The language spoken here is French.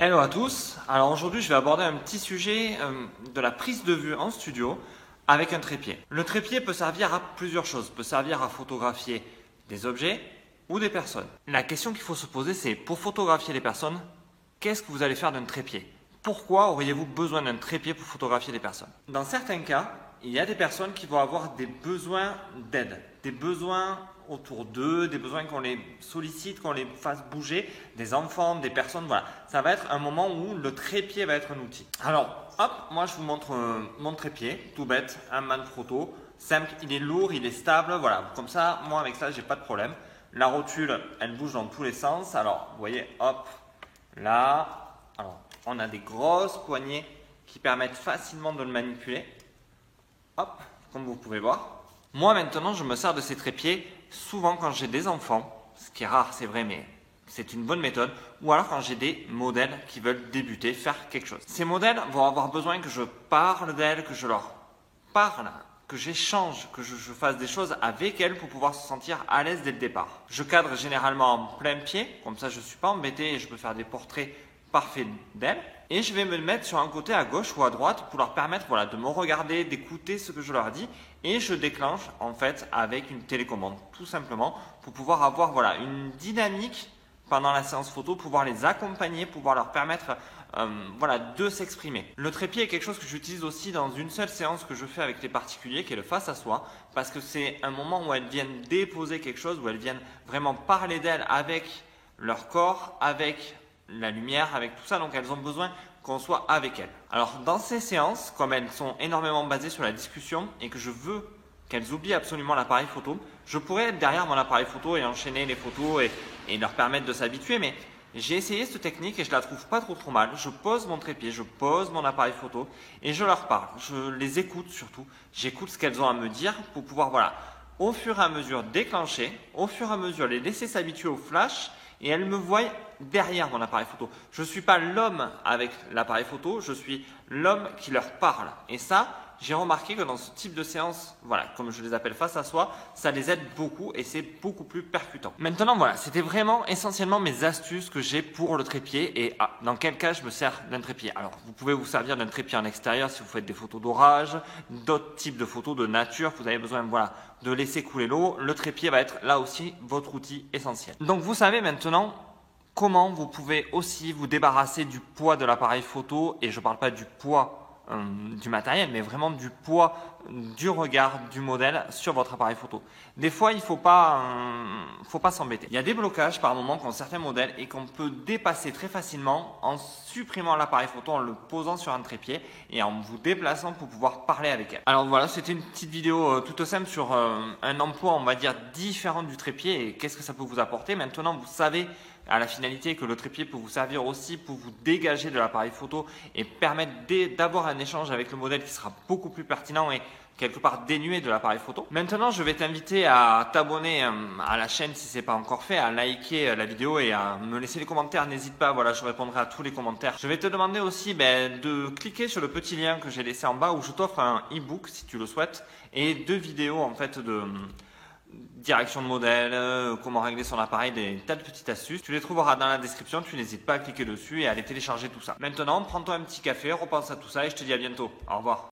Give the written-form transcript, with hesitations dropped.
Hello à tous, alors aujourd'hui je vais aborder un petit sujet de la prise de vue en studio avec un trépied. Le trépied peut servir à plusieurs choses, peut servir à photographier des objets ou des personnes. La question qu'il faut se poser c'est pour photographier les personnes, qu'est-ce que vous allez faire d'un trépied? Pourquoi auriez-vous besoin d'un trépied pour photographier les personnes? Dans certains cas, il y a des personnes qui vont avoir des besoins d'aide, des besoins autour d'eux, des besoins qu'on les sollicite, qu'on les fasse bouger, des enfants, des personnes, voilà. Ça va être un moment où le trépied va être un outil. Alors, hop, moi je vous montre mon trépied, tout bête, un Manfrotto, simple, il est lourd, il est stable, voilà. Comme ça, moi avec ça, j'ai pas de problème. La rotule, elle bouge dans tous les sens. Alors, vous voyez, hop, là, alors, on a des grosses poignées qui permettent facilement de le manipuler. Hop, comme vous pouvez voir. Moi maintenant, je me sers de ces trépieds souvent quand j'ai des enfants, ce qui est rare, c'est vrai, mais c'est une bonne méthode, ou alors quand j'ai des modèles qui veulent débuter, faire quelque chose. Ces modèles vont avoir besoin que je parle d'elles, que je leur parle, que j'échange, que je fasse des choses avec elles pour pouvoir se sentir à l'aise dès le départ. Je cadre généralement en plein pied, comme ça je ne suis pas embêté et je peux faire des portraits parfaits d'elles. Et je vais me mettre sur un côté à gauche ou à droite pour leur permettre voilà, de me regarder, d'écouter ce que je leur dis. Et je déclenche en fait avec une télécommande, tout simplement, pour pouvoir avoir voilà, une dynamique pendant la séance photo, pouvoir les accompagner, pouvoir leur permettre voilà, de s'exprimer. Le trépied est quelque chose que j'utilise aussi dans une seule séance que je fais avec les particuliers, qui est le face à soi, parce que c'est un moment où elles viennent déposer quelque chose, où elles viennent vraiment parler d'elles avec leur corps, avec la lumière, avec tout ça, donc elles ont besoin qu'on soit avec elles. Alors dans ces séances, comme elles sont énormément basées sur la discussion et que je veux qu'elles oublient absolument l'appareil photo, je pourrais être derrière mon appareil photo et enchaîner les photos et leur permettre de s'habituer, mais j'ai essayé cette technique et je la trouve pas trop mal. Je pose mon trépied, je pose mon appareil photo et je leur parle. Je les écoute surtout. J'écoute ce qu'elles ont à me dire pour pouvoir, voilà, au fur et à mesure déclencher, au fur et à mesure les laisser s'habituer au flash et elles me voient derrière mon appareil photo. Je ne suis pas l'homme avec l'appareil photo, je suis l'homme qui leur parle. Et ça, j'ai remarqué que dans ce type de séance, voilà, comme je les appelle face à soi, ça les aide beaucoup et c'est beaucoup plus percutant. Maintenant, voilà, c'était vraiment essentiellement mes astuces que j'ai pour le trépied et dans quel cas je me sers d'un trépied. Alors, vous pouvez vous servir d'un trépied en extérieur si vous faites des photos d'orage, d'autres types de photos de nature, vous avez besoin, voilà, de laisser couler l'eau. Le trépied va être là aussi votre outil essentiel. Donc, vous savez maintenant comment vous pouvez aussi vous débarrasser du poids de l'appareil photo, et je ne parle pas du poids du matériel, mais vraiment du poids du regard du modèle sur votre appareil photo. Des fois, il ne faut pas s'embêter. Il y a des blocages par moment qu'ont certains modèles et qu'on peut dépasser très facilement en supprimant l'appareil photo, en le posant sur un trépied et en vous déplaçant pour pouvoir parler avec elle. Alors voilà, c'était une petite vidéo toute simple sur un emploi, on va dire, différent du trépied et qu'est-ce que ça peut vous apporter. Maintenant, vous savez à la finalité que le trépied peut vous servir aussi pour vous dégager de l'appareil photo et permettre d'avoir un échange avec le modèle qui sera beaucoup plus pertinent et quelque part dénué de l'appareil photo. Maintenant, je vais t'inviter à t'abonner à la chaîne si ce n'est pas encore fait, à liker la vidéo et à me laisser les commentaires. N'hésite pas, voilà, je répondrai à tous les commentaires. Je vais te demander aussi de cliquer sur le petit lien que j'ai laissé en bas où je t'offre un e-book si tu le souhaites et 2 vidéos en fait de direction de modèle, comment régler son appareil, des tas de petites astuces. Tu les trouveras dans la description, tu n'hésites pas à cliquer dessus et à aller télécharger tout ça. Maintenant, prends-toi un petit café, repense à tout ça et je te dis à bientôt. Au revoir.